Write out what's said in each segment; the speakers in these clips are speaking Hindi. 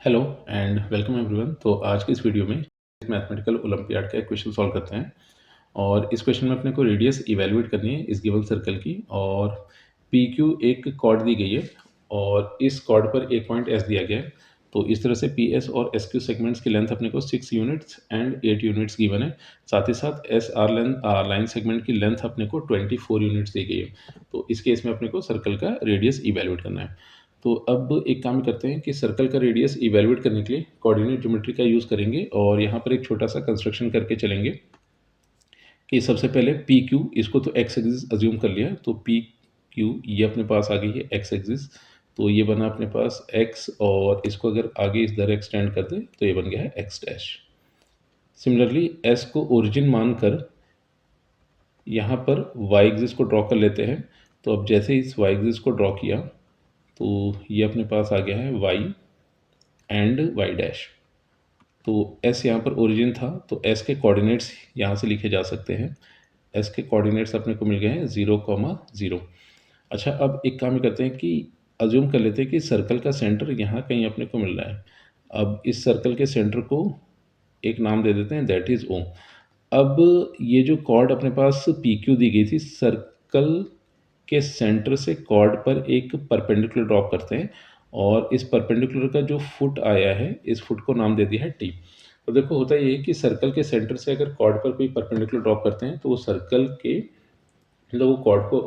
Hello and welcome everyone. तो आज की इस वीडियो में मैथमेटिकल ओलंपियाड का एक क्वेश्चन सॉल्व करते हैं। और इस क्वेश्चन में अपने को रेडियस इवैल्यूएट करनी है इस गिवन सर्कल की। और पी क्यू एक कॉर्ड दी गई है और इस कॉर्ड पर एक पॉइंट एस दिया गया है। तो इस तरह से पी एस और एस क्यू सेगमेंट्स की लेंथ अपने को 6 यूनिट्स एंड 8 यूनिट्स गिवन है। साथ ही साथ एस आर लाइन सेगमेंट की लेंथ अपने को 24 यूनिट्स दी गई है। तो इस केस में अपने को सर्कल का रेडियस इवैल्यूएट करना है। तो अब एक काम करते हैं कि सर्कल का रेडियस इवैल्यूएट करने के लिए कोऑर्डिनेट ज्योमेट्री का यूज़ करेंगे और यहाँ पर एक छोटा सा कंस्ट्रक्शन करके चलेंगे कि सबसे पहले पी क्यू, इसको तो एक्स एक्सिस अज्यूम कर लिया, तो पी क्यू ये अपने पास आ गई है एक्स एक्सिस। तो ये बना अपने पास एक्स और इसको अगर आगे इस तरह एक्सटेंड कर दें तो ये बन गया है एक्स डैश। सिमिलरली एस को ओरिजिन मानकर यहाँ पर वाई एक्सिस को ड्रॉ कर लेते हैं। तो अब जैसे इस वाई एक्सिस को ड्रॉ किया तो ये अपने पास आ गया है वाई एंड वाई डैश। तो एस यहाँ पर ओरिजिन था, तो एस के कोऑर्डिनेट्स यहाँ से लिखे जा सकते हैं। एस के कोऑर्डिनेट्स अपने को मिल गए हैं 0,0। अच्छा, अब एक काम करते हैं कि अज्यूम कर लेते हैं कि सर्कल का सेंटर यहाँ कहीं अपने को मिल रहा है। अब इस सर्कल के सेंटर को एक नाम दे देते हैं, दैट इज़ ओ। अब ये जो कॉर्ड अपने पास पी क्यू दी गई थी, सर्कल के सेंटर से कॉर्ड पर एक परपेंडिकुलर ड्रॉप करते हैं और इस परपेंडिकुलर का जो फुट आया है, इस फुट को नाम दे दिया है टी। तो देखो होता ये है कि सर्कल के सेंटर से अगर कॉर्ड पर कोई परपेंडिकुलर ड्रॉप करते हैं तो वो सर्कल के मतलब वो कॉर्ड को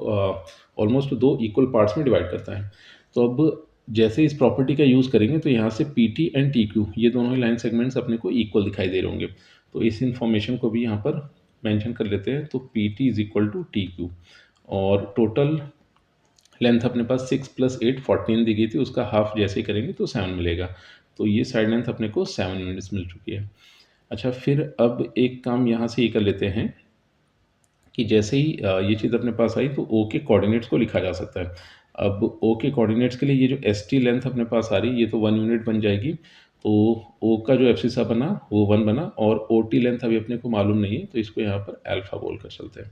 ऑलमोस्ट दो इक्वल पार्ट्स में डिवाइड करता है। तो अब जैसे इस प्रॉपर्टी का यूज़ करेंगे तो यहाँ से P T and T Q ये दोनों ही लाइन सेगमेंट्स अपने को इक्वल दिखाई दे रहे होंगे। तो इस इंफॉर्मेशन को भी यहाँ पर मेंशन कर लेते हैं। तो P T is equal to T Q और टोटल लेंथ अपने पास 6 + 8 14 दी गई थी, उसका हाफ जैसे ही करेंगे तो 7 मिलेगा। तो ये साइड लेंथ अपने को 7 यूनिट्स मिल चुकी है। अच्छा, फिर अब एक काम यहाँ से ये कर लेते हैं कि जैसे ही ये चीज़ अपने पास आई तो ओ के कोऑर्डिनेट्स को लिखा जा सकता है। अब ओ के कोऑर्डिनेट्स के लिए ये जो एस टी लेंथ अपने पास आ रही है ये तो 1 यूनिट बन जाएगी। तो ओ का जो एब्सिसा बना वो 1 बना और ओ टी लेंथ अभी अपने को मालूम नहीं है, तो इसको यहाँ पर अल्फ़ा बोल कर चलते हैं।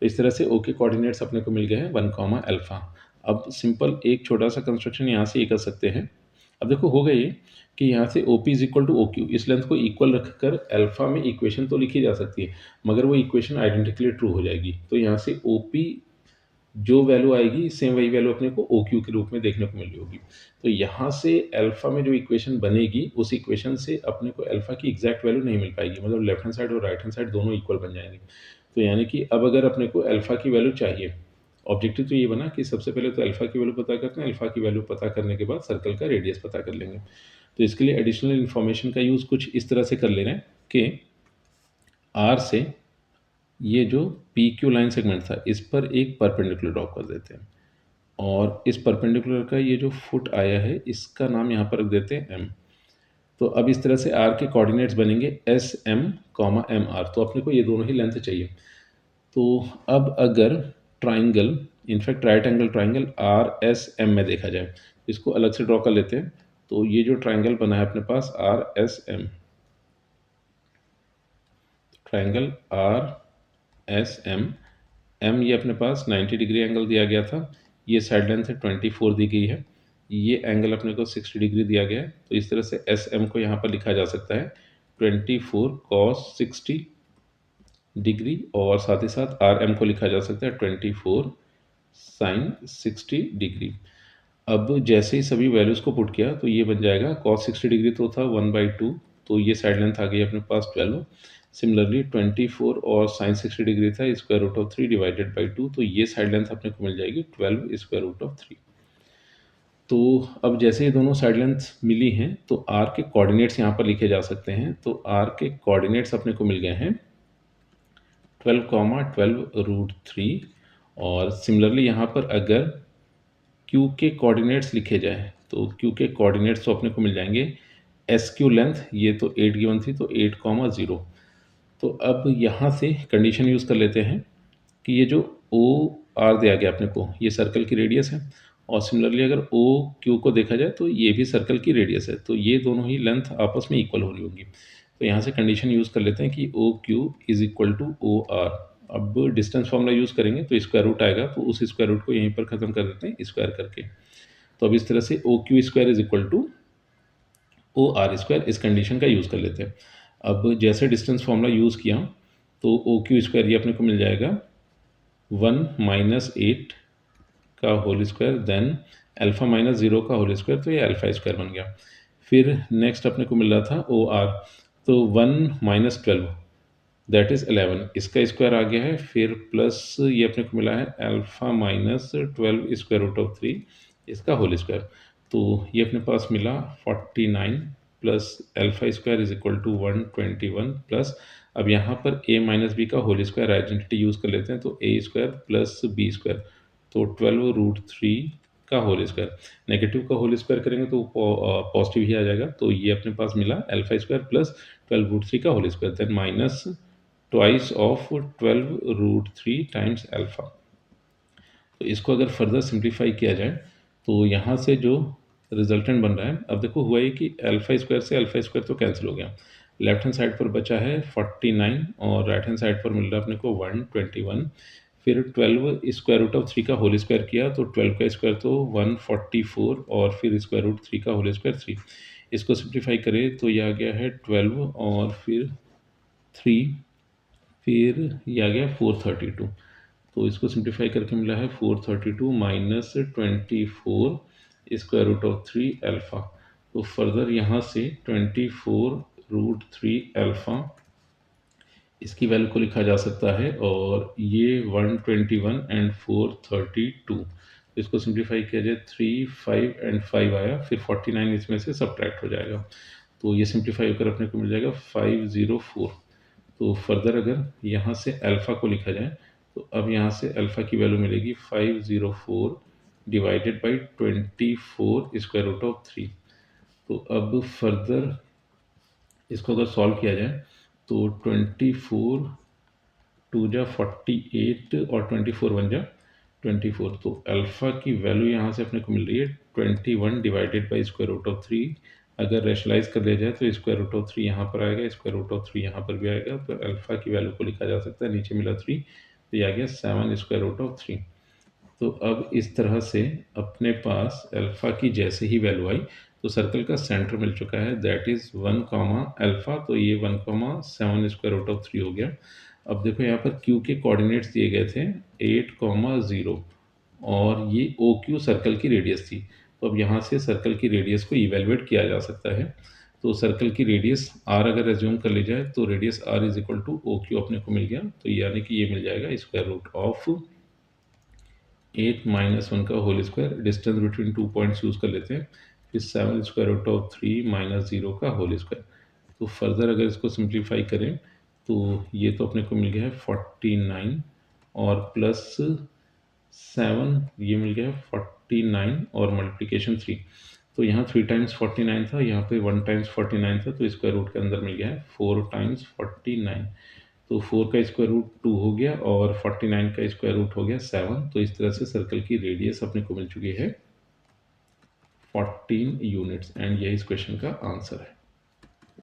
तो इस तरह से ओ के कोऑर्डिनेट्स अपने को मिल गए हैं 1 कॉमा अल्फ़ा। अब सिंपल एक छोटा सा कंस्ट्रक्शन यहाँ से ये कर सकते हैं। अब देखो हो गई कि यहाँ से O P is equal to O Q, इस लेंथ को इक्वल रखकर अल्फ़ा में इक्वेशन तो लिखी जा सकती है मगर वो इक्वेशन आइडेंटिकली ट्रू हो जाएगी। तो यहाँ से ओ पी जो वैल्यू आएगी सेम वही वैल्यू अपने को ओ क्यू के रूप में देखने को मिल रही होगी। तो यहाँ से अल्फ़ा में जो इक्वेशन बनेगी उस इक्वेशन से अपने को अल्फ़ा की एग्जैक्ट वैल्यू नहीं मिल पाएगी, मतलब लेफ्ट हैंड साइड और राइट हैंड साइड दोनों इक्वल बन जाएंगे। तो यानी कि अब अगर अपने को अल्फ़ा की वैल्यू चाहिए, ऑब्जेक्टिव तो ये बना कि सबसे पहले तो अल्फ़ा की वैल्यू पता करते हैं, अल्फ़ा की वैल्यू पता करने के बाद सर्कल का रेडियस पता कर लेंगे। तो इसके लिए एडिशनल इन्फॉर्मेशन का यूज़ कुछ इस तरह से कर ले रहे हैं कि आर से ये जो पी क्यू लाइन सेगमेंट था इस पर एक परपेंडिकुलर ड्रॉ कर देते हैं और इस परपेंडिकुलर का ये जो फुट आया है इसका नाम यहाँ पर रख देते हैं एम। तो अब इस तरह से आर के कोऑर्डिनेट्स बनेंगे S M comma M R, तो अपने को ये दोनों ही लेंथ चाहिए। तो अब अगर triangle, in fact right angle triangle R S M में देखा जाए, इसको अलग से ड्रॉ कर लेते हैं। तो ये जो ट्राइंगल बना है अपने पास R S M, triangle R S M, M ये अपने पास 90 डिग्री एंगल दिया गया था, ये साइड लेंथ है 24 दी गई है, ये एंगल अपने को 60 डिग्री दिया गया है। तो इस तरह से एस एम को यहाँ पर लिखा जा सकता है 24 cos 60 डिग्री और साथ ही साथ आर एम को लिखा जा सकता है 24 sin 60 डिग्री। अब जैसे ही सभी वैल्यूज़ को पुट किया तो ये बन जाएगा cos 60 डिग्री तो था 1/2, तो ये साइड लेंथ आ गई अपने पास 12। सिमिलरली 24 और sin 60 डिग्री था square root of 3 divided by 2, तो ये साइड लेंथ अपने को मिल जाएगी 12 स्क्वायर रूट ऑफ 3। तो अब जैसे ये दोनों साइड लेंथ मिली हैं तो आर के कोऑर्डिनेट्स यहाँ पर लिखे जा सकते हैं। तो आर के कोऑर्डिनेट्स अपने को मिल गए हैं 12,12√3 और सिमिलरली यहाँ पर अगर क्यू के कोऑर्डिनेट्स लिखे जाए तो क्यू के कोऑर्डिनेट्स तो अपने को मिल जाएंगे एस क्यू लेंथ, ये तो 8 गिवन थी तो 8,0। तो अब यहाँ से कंडीशन यूज़ कर लेते हैं कि ये जो ओ आर दिया गया अपने को ये सर्कल की रेडियस है और सिमिलरली अगर ओ क्यू को देखा जाए तो ये भी सर्कल की रेडियस है, तो ये दोनों ही लेंथ आपस में इक्वल हो रही होंगी। तो यहाँ से कंडीशन यूज़ कर लेते हैं कि O Q is equal to O R. अब डिस्टेंस फॉर्मूला यूज़ करेंगे तो स्क्वायर रूट आएगा, तो उस स्क्वायर रूट को यहीं पर ख़त्म कर देते हैं स्क्वायर करके। तो अब इस तरह से O Q square is equal to O R square इस कंडीशन का यूज़ कर लेते हैं। अब जैसे डिस्टेंस फॉर्मूला यूज़ किया तो ओ क्यू स्क्वायर ये अपने को मिल जाएगा 1 - 8 का whole square then alpha minus 0 का होल स्क्वायर, तो ये अल्फ़ा स्क्वायर बन गया। फिर नेक्स्ट अपने को मिल रहा था ओ आर, तो 1 - 12 दैट इज़ 11 इसका स्क्वायर आ गया है। फिर प्लस ये अपने को मिला है alpha minus 12 square root of 3 इसका होल स्क्वायर, तो ये अपने पास मिला 49 plus alpha square is equal to 121 plus, अब यहाँ पर ए माइनस बी का होल स्क्वायर आइडेंटिटी यूज़ कर लेते हैं, तो A square plus B square, तो 12 रूट 3 का होल स्क्वायर। नेगेटिव का होल स्क्वायर करेंगे तो पॉजिटिव ही आ जाएगा, तो ये अपने पास मिला अल्फ़ा स्क्वायर प्लस 12 रूट 3 का whole square then minus twice of 12 root 3 times alpha. तो इसको अगर फर्दर सिंप्लीफाई किया जाए तो यहाँ से जो रिजल्टेंट बन रहा है, अब देखो हुआ ये कि अल्फ़ा स्क्वायर से अल्फ़ा स्क्वायर तो कैंसिल हो गया, लेफ्ट हैंड साइड पर बचा है 49 और राइट हैंड साइड पर मिल रहा है अपने को 121। फिर 12 स्क्वायर रूट ऑफ 3 का होल स्क्वायर किया तो 12 का स्क्वायर तो 144 और फिर स्क्वायर रूट 3 का होल स्क्वायर 3। इसको सिंप्लीफाई करें तो ये आ गया है 12 और फिर 3, फिर ये आ गया 432। तो इसको सिंप्लीफाई करके मिला है 432 माइनस 24 स्क्वायर रूट ऑफ 3 अल्फ़ा। तो फर्दर यहाँ से 24 रूट 3 अल्फ़ा इसकी वैल्यू को लिखा जा सकता है, और ये 121 एंड 432, इसको सिंप्लीफाई किया जाए 3, 5 एंड 5 आया, फिर 49 इसमें से सब्ट्रैक्ट हो जाएगा, तो ये सिंप्लीफाई होकर अपने को मिल जाएगा 504। तो फर्दर अगर यहाँ से अल्फ़ा को लिखा जाए तो अब यहाँ से अल्फ़ा की वैल्यू मिलेगी 504 divided by 24 square root of 3। तो अब फर्दर इसको अगर सॉल्व किया जाए तो 24 2 जा 48 और 24 1 जा 24, तो अल्फ़ा की वैल्यू यहाँ से अपने को मिल रही है 21 divided by square root of 3। अगर रेशनलाइज कर लिया जाए तो स्क्वायर रूट ऑफ 3 यहाँ पर आएगा, स्क्वायर रूट ऑफ 3 यहाँ पर भी आएगा, तो अल्फ़ा की वैल्यू को लिखा जा सकता है, नीचे मिला 3 तो ये आ गया 7 स्क्वायर रूट ऑफ 3। तो अब इस तरह से अपने पास अल्फ़ा की जैसे ही वैल्यू आई तो सर्कल का सेंटर मिल चुका है, दैट इज़ 1 कॉमा अल्फ़ा, तो ये 1 कॉमा 7 स्क्वायर रूट ऑफ 3 हो गया। अब देखो यहाँ पर क्यू के कोऑर्डिनेट्स दिए गए थे 8, 0 और ये ओ क्यू सर्कल की रेडियस थी, तो अब यहाँ से सर्कल की रेडियस को इवेलुएट किया जा सकता है। तो सर्कल की रेडियस आर अगर एज्यूम कर ली जाए तो radius R is equal to O Q अपने को मिल गया, तो यानी कि ये मिल जाएगा स्क्वायर रूट ऑफ 8 - 1 का whole square, distance between 2 points use कर लेते हैं, फिर 7 स्क्वायर रूट ऑफ 3 - 0 का होल स्क्वायर। तो फर्दर अगर इसको सिंप्लीफाई करें तो ये तो अपने को मिल गया है 49 और प्लस 7 ये मिल गया है 49 और मल्टीप्लिकेशन 3, तो यहाँ 3 टाइम्स 49 था, यहाँ पे 1 टाइम्स 49 था, तो स्क्वायर रूट के अंदर मिल गया है 4 टाइम्स 49, तो 4 का स्क्वायर रूट 2 हो गया और 49 का स्क्वायर रूट हो गया 7। तो इस तरह से सर्कल की रेडियस अपने को मिल चुकी है 14 यूनिट्स, एंड यही इस क्वेश्चन का आंसर है।